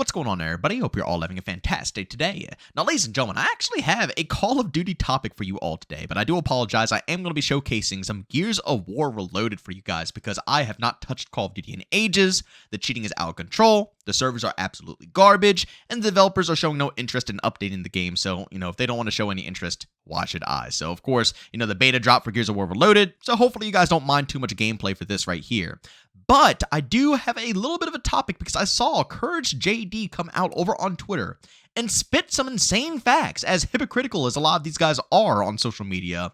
What's going on, everybody? Hope you're all having a fantastic day. Now, ladies and gentlemen, I actually have a Call of Duty topic for you all today, but I do apologize. I am going to be showcasing some Gears of War Reloaded for you guys because I have not touched Call of Duty in ages. The cheating is out of control. The servers are absolutely garbage, and the developers are showing no interest in updating the game. So, if they don't want to show any interest, why should I? So, of course, the beta dropped for Gears of War Reloaded, so hopefully you guys don't mind too much gameplay for this right here. But I do have a little bit of a topic because I saw CouRageJD come out over on Twitter and spit some insane facts, as hypocritical as a lot of these guys are on social media.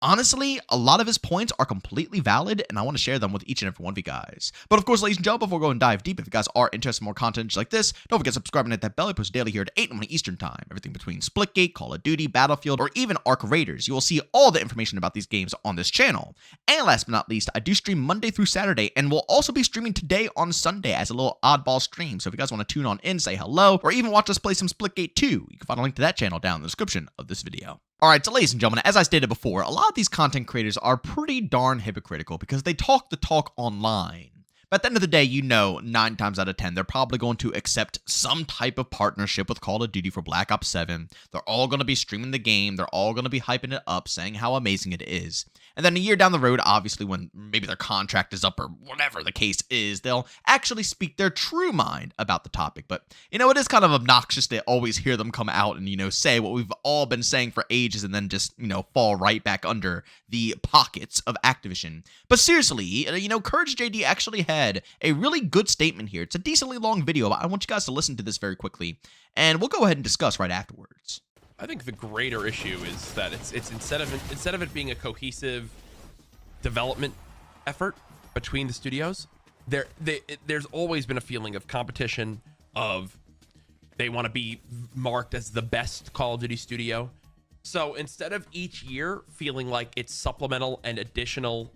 Honestly, a lot of his points are completely valid, and I want to share them with each and every one of you guys. But of course, ladies and gentlemen, before we go and dive deep, if you guys are interested in more content just like this, don't forget to subscribe and hit that bell. I post daily here at 8 in the morning Eastern Time. Everything between Splitgate, Call of Duty, Battlefield, or even Arc Raiders. You will see all the information about these games on this channel. And last but not least, I do stream Monday through Saturday, and will also be streaming today on Sunday as a little oddball stream. So if you guys want to tune on in, say hello, or even watch us play some Splitgate 2, you can find a link to that channel down in the description of this video. Alright, so ladies and gentlemen, as I stated before, a lot of these content creators are pretty darn hypocritical because they talk the talk online. But at the end of the day, 9 times out of 10, they're probably going to accept some type of partnership with Call of Duty for Black Ops 7. They're all going to be streaming the game. They're all going to be hyping it up, saying how amazing it is. And then a year down the road, obviously, when maybe their contract is up or whatever the case is, they'll actually speak their true mind about the topic. But, it is kind of obnoxious to always hear them come out and, say what we've all been saying for ages and then just, fall right back under the pockets of Activision. But seriously, CouRageJD actually had a really good statement here. It's a decently long video, but I want you guys to listen to this very quickly, and we'll go ahead and discuss right afterwards. I think the greater issue is that it's instead of it being a cohesive development effort between the studios, there's always been a feeling of competition, of they want to be marked as the best Call of Duty studio. So instead of each year feeling like it's supplemental and additional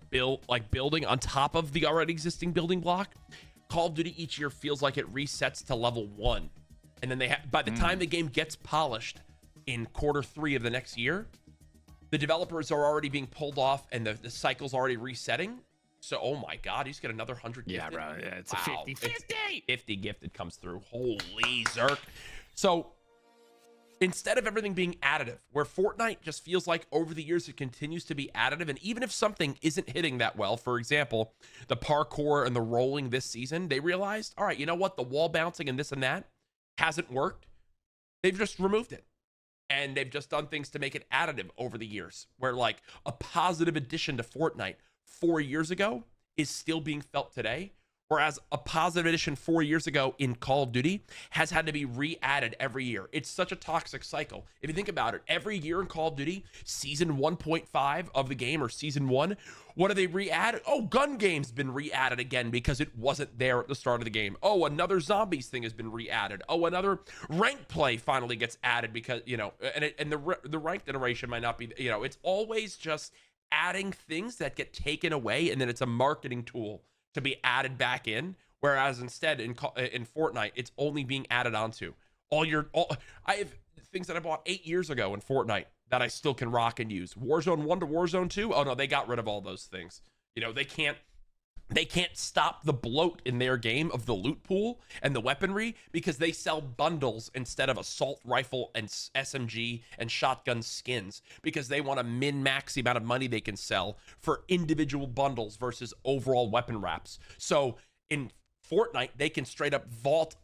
building on top of the already existing building block, Call of Duty each year feels like it resets to level 1. And then by the time the game gets polished in Q3 of the next year, the developers are already being pulled off and the cycle's already resetting. So, oh my God, he's got another 100 gifted. Yeah, bro. Yeah, it's Wow. a 50-50. 50 gifted comes through. Holy Zerk. So instead of everything being additive, where Fortnite just feels like over the years it continues to be additive, and even if something isn't hitting that well, for example, the parkour and the rolling this season, they realized, all right, you know what? The wall bouncing and this and that hasn't worked. They've just removed it. And they've just done things to make it additive over the years, where like a positive addition to Fortnite 4 years ago is still being felt today. Whereas a positive addition 4 years ago in Call of Duty has had to be re-added every year. It's such a toxic cycle. If you think about it, every year in Call of Duty, season 1.5 of the game, or season 1, what do they re-add? Oh, gun game's been re-added again because it wasn't there at the start of the game. Oh, another zombies thing has been re-added. Oh, another rank play finally gets added because, and the rank iteration might not be, it's always just adding things that get taken away, and then it's a marketing tool to be added back in, whereas instead in Fortnite, it's only being added onto. I have things that I bought 8 years ago in Fortnite that I still can rock and use. Warzone 1 to Warzone 2, oh no, they got rid of all those things. They can't stop the bloat in their game of the loot pool and the weaponry because they sell bundles instead of assault rifle and SMG and shotgun skins, because they want to min-max the amount of money they can sell for individual bundles versus overall weapon wraps. So in Fortnite, they can straight up vault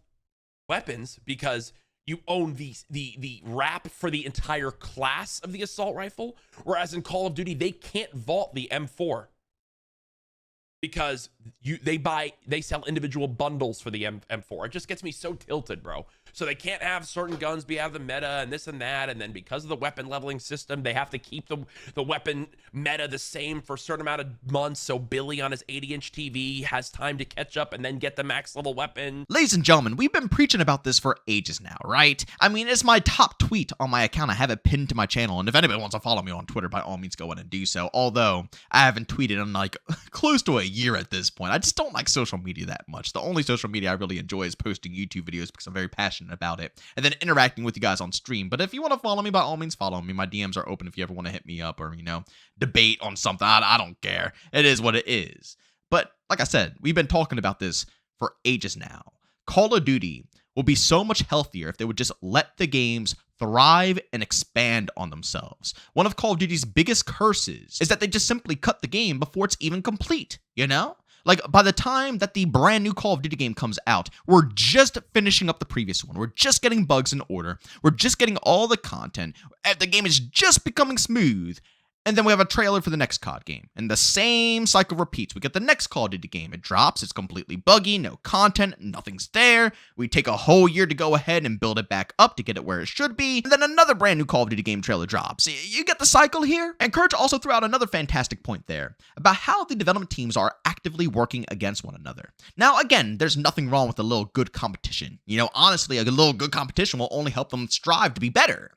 weapons because you own the wrap for the entire class of the assault rifle, whereas in Call of Duty, they can't vault the M4. Because they sell individual bundles for the M4. It just gets me so tilted, bro. So they can't have certain guns be out of the meta and this and that, and then because of the weapon leveling system, they have to keep the weapon meta the same for a certain amount of months, so Billy on his 80-inch TV has time to catch up and then get the max level weapon. Ladies and gentlemen, we've been preaching about this for ages now, right? I mean, it's my top tweet on my account. I have it pinned to my channel, and if anybody wants to follow me on Twitter, by all means go in and do so, although I haven't tweeted in like close to a year at this point. I just don't like social media that much. The only social media I really enjoy is posting YouTube videos because I'm very passionate about it, and then interacting with you guys on stream. But if you want to follow me, by all means follow me. My DMs are open if you ever want to hit me up or, debate on something. I don't care. It is what it is. But like I said, we've been talking about this for ages now. Call of Duty will be so much healthier if they would just let the games thrive and expand on themselves. One of Call of Duty's biggest curses is that they just simply cut the game before it's even complete, you know? Like, by the time that the brand new Call of Duty game comes out, we're just finishing up the previous one. We're just getting bugs in order. We're just getting all the content. The game is just becoming smooth. And then we have a trailer for the next COD game. And the same cycle repeats. We get the next Call of Duty game. It drops. It's completely buggy. No content. Nothing's there. We take a whole year to go ahead and build it back up to get it where it should be. And then another brand new Call of Duty game trailer drops. You get the cycle here? And Courage also threw out another fantastic point there about how the development teams are actively working against one another. Now, again, there's nothing wrong with a little good competition. You know, honestly, a little good competition will only help them strive to be better.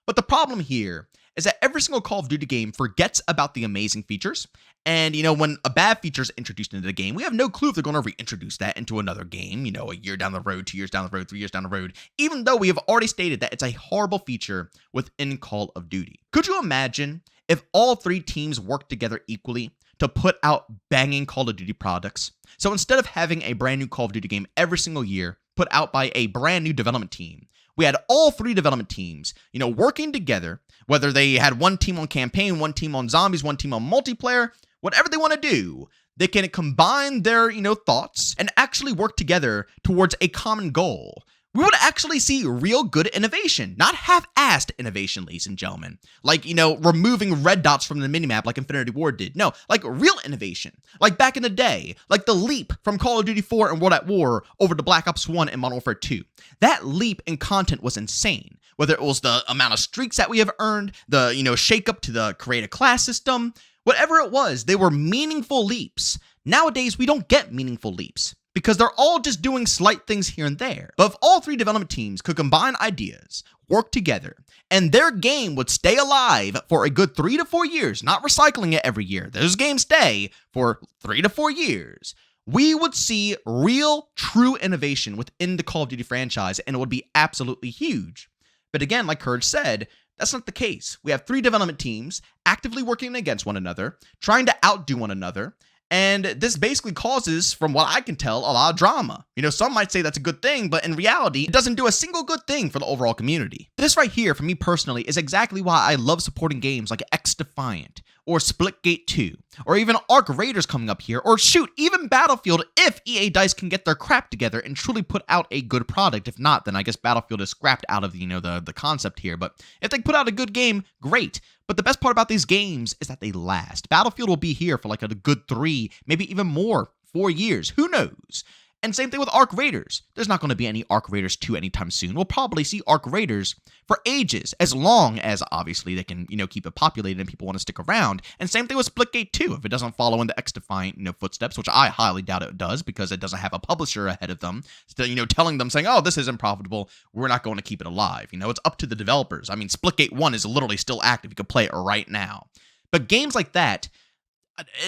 But the problem here is that every single Call of Duty game forgets about the amazing features. And, you know, when a bad feature is introduced into the game, we have no clue if they're going to reintroduce that into another game, you know, a year down the road, 2 years down the road, 3 years down the road, even though we have already stated that it's a horrible feature within Call of Duty. Could you imagine if all three teams worked together equally to put out banging Call of Duty products? So instead of having a brand new Call of Duty game every single year put out by a brand new development team, we had all three development teams, you know, working together, whether they had one team on campaign, one team on zombies, one team on multiplayer, whatever they want to do, they can combine their, you know, thoughts and actually work together towards a common goal. We would actually see real good innovation, not half-assed innovation, ladies and gentlemen. Like, you know, removing red dots from the minimap like Infinity Ward did. No, like real innovation. Like back in the day, like the leap from Call of Duty 4 and World at War over to Black Ops 1 and Modern Warfare 2. That leap in content was insane. Whether it was the amount of streaks that we have earned, the, you know, shake up to the create a class system, whatever it was, they were meaningful leaps. Nowadays, we don't get meaningful leaps, because they're all just doing slight things here and there. But if all three development teams could combine ideas, work together, and their game would stay alive for a good 3 to 4 years, not recycling it every year, those games stay for 3 to 4 years, we would see real, true innovation within the Call of Duty franchise, and it would be absolutely huge. But again, like Courage said, that's not the case. We have three development teams actively working against one another, trying to outdo one another, and this basically causes, from what I can tell, a lot of drama. You know, some might say that's a good thing, but in reality, it doesn't do a single good thing for the overall community. This right here, for me personally, is exactly why I love supporting games like X-Defiant, or Splitgate 2, or even Arc Raiders coming up here, or shoot, even Battlefield, if EA DICE can get their crap together and truly put out a good product. If not, then I guess Battlefield is scrapped out of, you know, the concept here. But if they put out a good game, great. But the best part about these games is that they last. Battlefield will be here for like a good 3, maybe even more, 4 years. Who knows? And same thing with Arc Raiders. There's not going to be any Arc Raiders 2 anytime soon. We'll probably see Arc Raiders for ages, as long as, obviously, they can, you know, keep it populated and people want to stick around. And same thing with Splitgate 2, if it doesn't follow in the X-Defiant, you know, footsteps, which I highly doubt it does, because it doesn't have a publisher ahead of them, still, you know, telling them, saying, oh, this isn't profitable, we're not going to keep it alive. You know, it's up to the developers. I mean, Splitgate 1 is literally still active. You can play it right now. But games like that,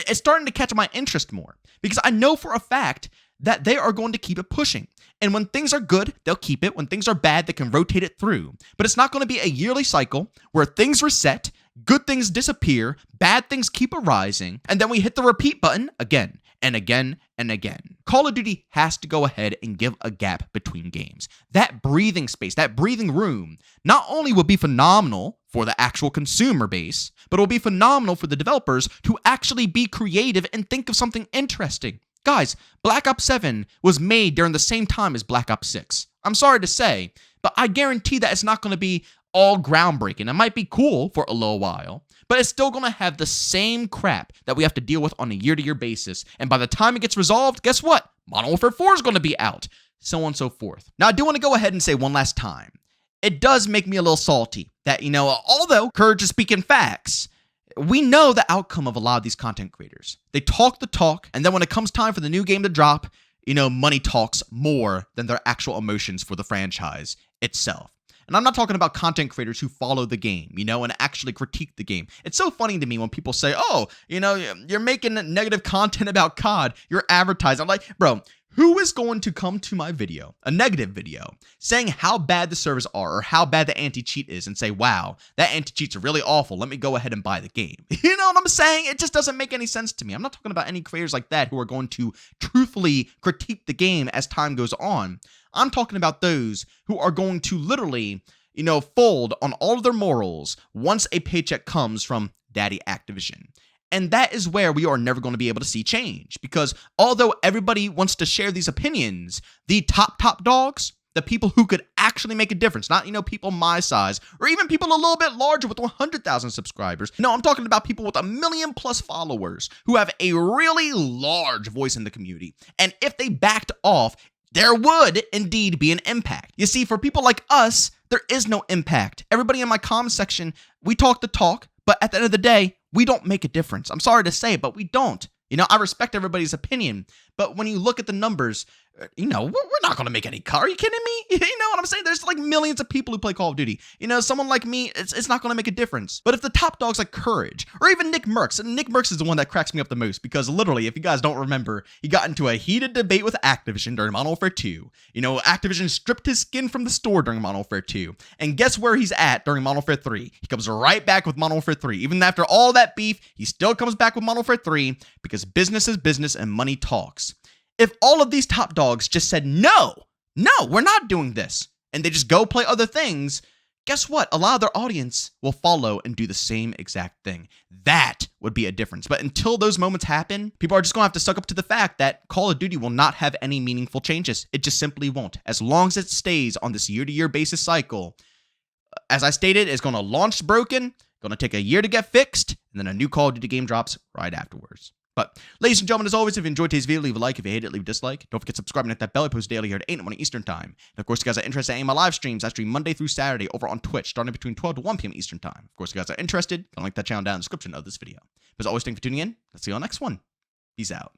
it's starting to catch my interest more, because I know for a fact that they are going to keep it pushing. And when things are good, they'll keep it. When things are bad, they can rotate it through. But it's not going to be a yearly cycle where things reset, good things disappear, bad things keep arising, and then we hit the repeat button again and again and again. Call of Duty has to go ahead and give a gap between games. That breathing space, that breathing room, not only will be phenomenal for the actual consumer base, but it will be phenomenal for the developers to actually be creative and think of something interesting. Guys, Black Ops 7 was made during the same time as Black Ops 6. I'm sorry to say, but I guarantee that it's not going to be all groundbreaking. It might be cool for a little while, but it's still going to have the same crap that we have to deal with on a year-to-year basis. And by the time it gets resolved, guess what? Modern Warfare 4 is going to be out, so on and so forth. Now, I do want to go ahead and say one last time, it does make me a little salty that, you know, although Courage is speaking facts, we know the outcome of a lot of these content creators. They talk the talk, and then when it comes time for the new game to drop, you know, money talks more than their actual emotions for the franchise itself. And I'm not talking about content creators who follow the game, you know, and actually critique the game. It's so funny to me when people say, oh, you know, you're making negative content about COD, you're advertising. I'm like, bro, who is going to come to my video, a negative video, saying how bad the servers are or how bad the anti-cheat is and say, wow, that anti-cheat's really awful. Let me go ahead and buy the game. You know what I'm saying? It just doesn't make any sense to me. I'm not talking about any creators like that who are going to truthfully critique the game as time goes on. I'm talking about those who are going to literally, fold on all of their morals once a paycheck comes from Daddy Activision. And that is where we are never going to be able to see change, because although everybody wants to share these opinions, the top dogs, the people who could actually make a difference, not, people my size or even people a little bit larger with 100,000 subscribers. No, I'm talking about people with 1 million plus followers who have a really large voice in the community. And if they backed off, there would indeed be an impact. You see, for people like us, there is no impact. Everybody in my comment section, we talk the talk, but at the end of the day, we don't make a difference. I'm sorry to say, but we don't. I respect everybody's opinion, but when you look at the numbers, we're not going to make any car. Are you kidding me? You know what I'm saying? There's like millions of people who play Call of Duty. Someone like me, it's not going to make a difference. But if the top dogs like Courage or even Nick Merckx, and Nick Merckx is the one that cracks me up the most, because literally, if you guys don't remember, he got into a heated debate with Activision during Modern Warfare 2. Activision stripped his skin from the store during Modern Warfare 2. And guess where he's at during Modern Warfare 3? He comes right back with Modern Warfare 3. Even after all that beef, he still comes back with Modern Warfare 3 because business is business and money talks. If all of these top dogs just said, no, we're not doing this, and they just go play other things, guess what? A lot of their audience will follow and do the same exact thing. That would be a difference. But until those moments happen, people are just going to have to suck up to the fact that Call of Duty will not have any meaningful changes. It just simply won't. As long as it stays on this year-to-year basis cycle, as I stated, it's going to launch broken, going to take a year to get fixed, and then a new Call of Duty game drops right afterwards. But, ladies and gentlemen, as always, if you enjoyed today's video, leave a like. If you hate it, leave a dislike. Don't forget to subscribe and hit that bell. I post daily here at 8 in the morning Eastern Time. And, of course, if you guys are interested in my live streams, I stream Monday through Saturday over on Twitch, starting between 12 to 1 p.m. Eastern Time. Of course, if you guys are interested, I'll link that channel down in the description of this video. But as always, thank you for tuning in. Let's see you on the next one. Peace out.